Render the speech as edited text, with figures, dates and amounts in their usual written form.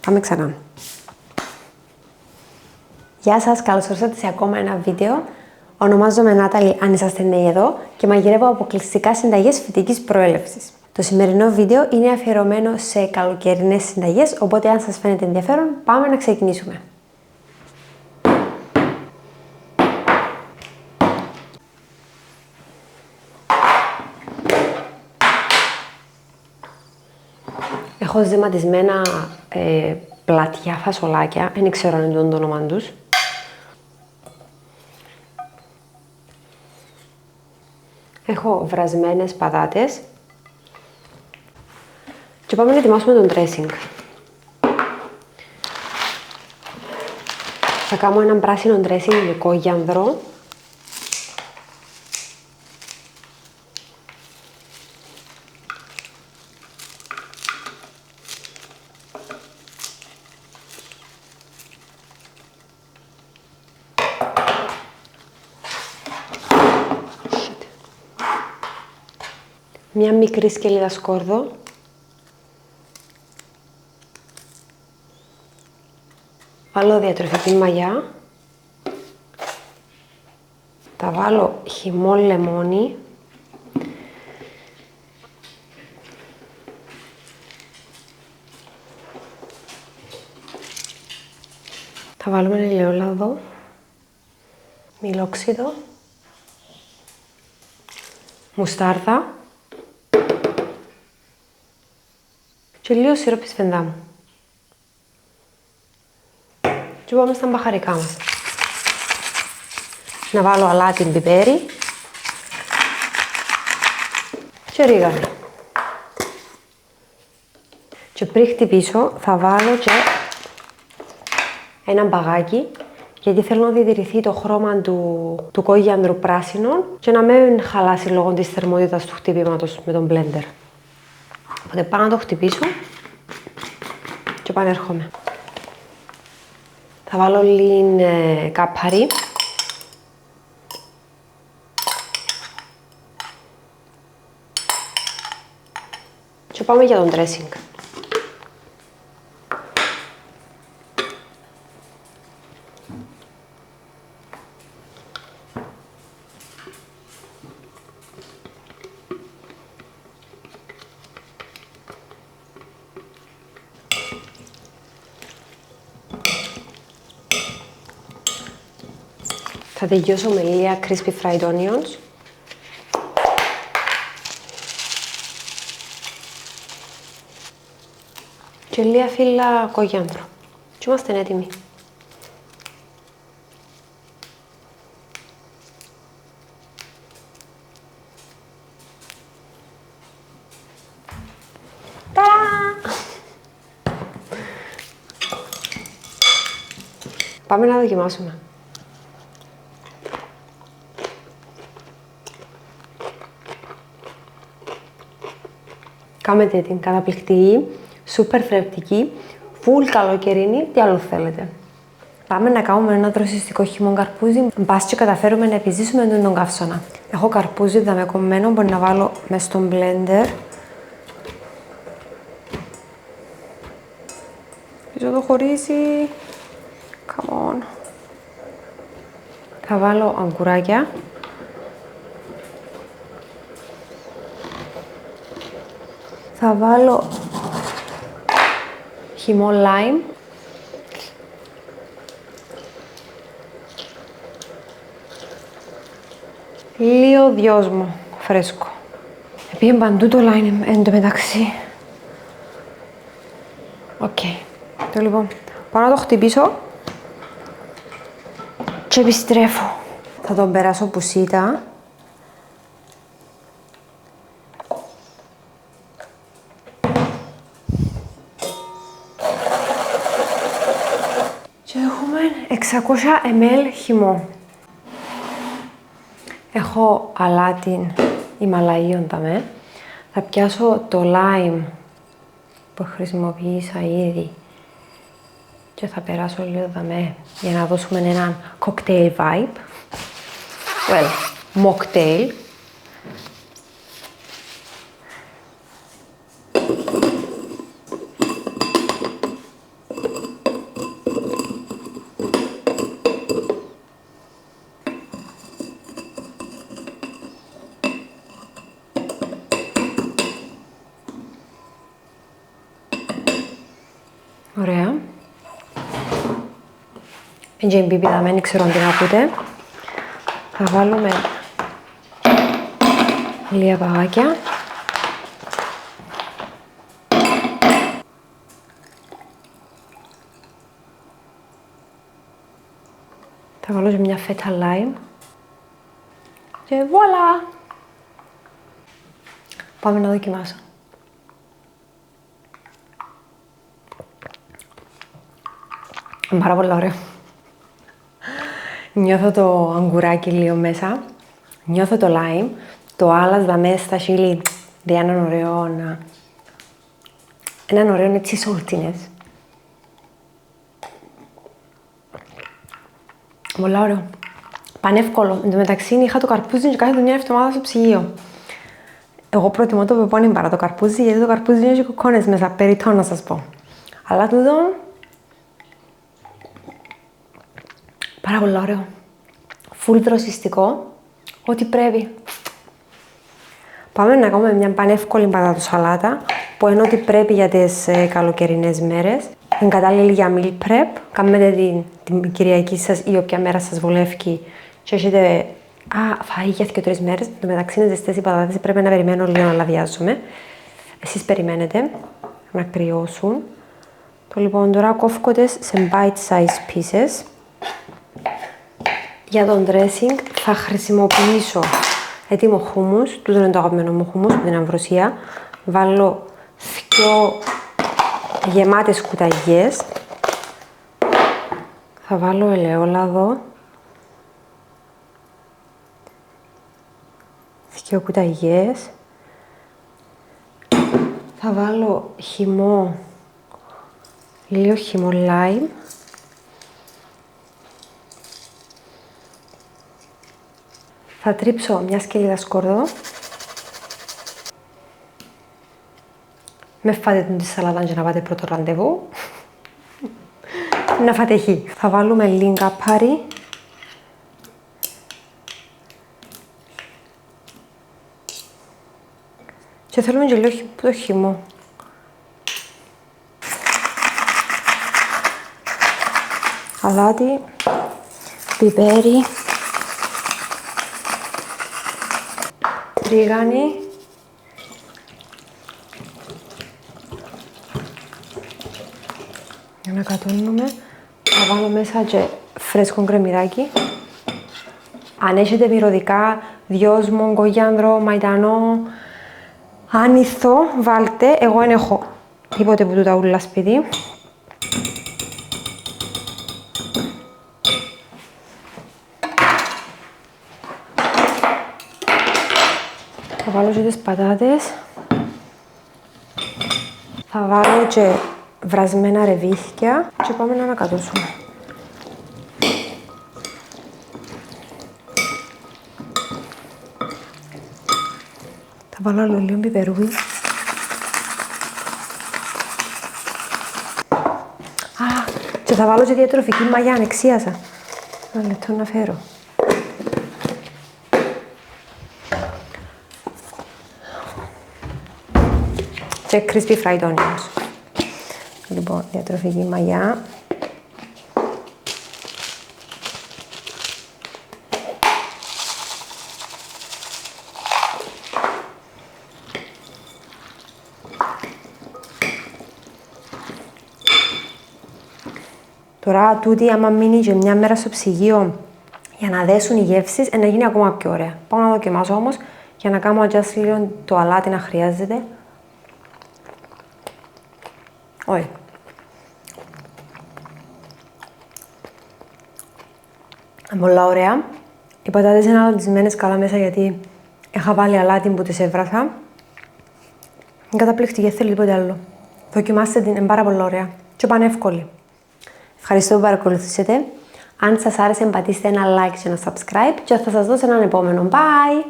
Πάμε ξανά. Γεια σας, καλώς ήρθατε σε ακόμα ένα βίντεο. Ονομάζομαι Νάταλη, αν είσαστε νέοι εδώ, και μαγειρεύω αποκλειστικά συνταγές φυτικής προέλευσης. Το σημερινό βίντεο είναι αφιερωμένο σε καλοκαιρινές συνταγές, οπότε αν σας φαίνεται ενδιαφέρον, πάμε να ξεκινήσουμε. Έχω ζεματισμένα πλατιά φασολάκια, δεν ξέρω αν είναι το όνομα τους. Έχω βρασμένες πατάτες και πάμε να ετοιμάσουμε τον dressing. Θα κάνω έναν πράσινο dressing με κόγιανδρο. Μια μικρή σκελίδα σκόρδο. Βάλω διατροφική μαγιά. Θα βάλω χυμό λεμόνι. Θα βάλουμε ελαιόλαδο, μιλόξιδο, μουστάρδα και λίγο σιρόπι σφενδάμου. Και πάμε στα μπαχαρικά μας. Να βάλω αλάτι, πιπέρι και ρίγανη. Και πριν χτυπήσω θα βάλω και ένα μπαγάκι, γιατί θέλω να διατηρηθεί το χρώμα του κόγιανδρου πράσινο και να μην χαλάσει λόγω της θερμότητας του χτυπήματος με τον blender. Οπότε πάω να το χτυπήσω και πανέρχομαι. Θα βάλω λίγο κάπαρι. Και πάμε για τον dressing. Θα τελειώσω με λίγα crispy fried onions. Και λίγα φύλλα κογιάνδρου. Και είμαστε έτοιμοι. Πάμε να δοκιμάσουμε. Κάμετε την καταπληκτική, σούπερ θρεπτική, full καλοκαιρινή, τι άλλο θέλετε. Πάμε να κάνουμε ένα δροσιστικό χυμό καρπούζι, μπας και καταφέρουμε να επιζήσουμε τον καύσωνα. Έχω καρπούζι δαμεκομμένο, μπορεί να βάλω μες στο blender. Πίσω το χωρίζει. Come on. Θα βάλω αγκουράκια. Θα βάλω χυμό lime. Λίγο δυόσμο φρέσκο. Επήγε παντού το lime εν τω μεταξύ. Οκ. Το λοιπόν, πάω να το χτυπήσω και επιστρέφω. Θα τον περάσω πουσίτα. Και έχουμε 600 ml χυμό. Έχω αλάτι Ιμαλαίων ταμέ. Θα πιάσω το lime που χρησιμοποίησα ήδη και θα περάσω λίγο δαμέ για να δώσουμε έναν cocktail vibe. Well, mocktail. Ωραία. Είναι και μπιπιδαμένη, ξέρω αν την ακούτε. Θα βάλουμε λίγα παγάκια. Θα βάλω και μια φέτα lime. Και βουαλά! Πάμε να δοκιμάσω. Είναι πάρα πολύ ωραίο. Νιώθω το αγκουράκι λίγο μέσα. Νιώθω το lime. Το άλλας μέσα στα χείλη. Έναν ωραίο έτσι σόλτινες. Πολύ ωραίο. Πανεύκολο. Εν τω μεταξύ είχα το καρπούζι και κάθε μια εβδομάδα στο ψυγείο. Εγώ προτιμώ το πεπόνι παρά το καρπούζι, γιατί το καρπούζι είναι και κοκκόνες μέσα, περιττό να σας πω. Αλλά τούτο... πάρα πολύ ωραίο. Φουλ δροσιστικό. Ό,τι πρέπει. Πάμε να κάνουμε μια πανεύκολη πατατοσαλάτα, που είναι ό,τι πρέπει για τις καλοκαιρινές μέρες. Είναι κατάλληλη για meal prep. Κάνετε την Κυριακή σας ή όποια μέρα σας βολεύει και έχετε φαΐ για 2-3 μέρες. Εν τω μεταξύ είναι ζεστές οι πατάτες, πρέπει να περιμένω λίγο να λαδιάζομαι. Εσείς περιμένετε να κρυώσουν. Το λοιπόν τώρα κόφκονται σε bite-size pieces. Για τον dressing θα χρησιμοποιήσω έτοιμο χούμους, τούτο είναι το αγαπημένο μου χούμους με την αμβροσία. Βάλω 2 γεμάτες κουταλιές. Θα βάλω ελαιόλαδο. 2 κουταλιές. Θα βάλω χυμό, λίγο χυμό lime. Θα τρίψω μια σκελίδα σκόρδο. Με φάτε τη σαλάτα και να πάτε πρώτο ραντεβού. Να φάτε χει. Θα βάλουμε λίγα πάρι. Και θέλουμε και λίγο το χυμό. Αλάτι, πιπέρι, τρίγανη, για να κατώνουμε. Θα βάλω μέσα και φρέσκο κρεμμυδάκι. Αν έχετε μυρωδικά, δυόσμο, κογιάνδρο, μαϊτανό, άνηθο, βάλτε. Εγώ δεν έχω τίποτε που τούτα ούλα σπίτι. Θα βάλω και τις πατάτες. Θα βάλω και βρασμένα ρεβίθια και πάμε να ανακατώσουμε. Θα βάλω άλλο λίγο πιπερούι. Και θα βάλω και διατροφική μαγιά, ανεξίασα. Ένα λεπτό να φέρω. Και crispy fried onions. Λοιπόν, διατροφική μαγιά. Τώρα, τούτη, άμα μείνει και μια μέρα στο ψυγείο για να δέσουν οι γεύσεις, να γίνει ακόμα πιο ωραία. Πάω να δοκιμάσω όμως για να κάνω adjust λίγο το αλάτι να χρειάζεται. Όχι. Πολύ ωραία. Οι πατάτες είναι αλατισμένες καλά μέσα γιατί είχα βάλει αλάτι που τις έβρασα. Είναι καταπληκτική, θέλει τίποτε άλλο. Δοκιμάστε την, είναι πάρα πολύ ωραία και πανεύκολη. Ευχαριστώ που παρακολουθήσατε. Αν σας άρεσε, πατήστε ένα like και ένα subscribe και θα σας δώσω έναν επόμενο. Bye!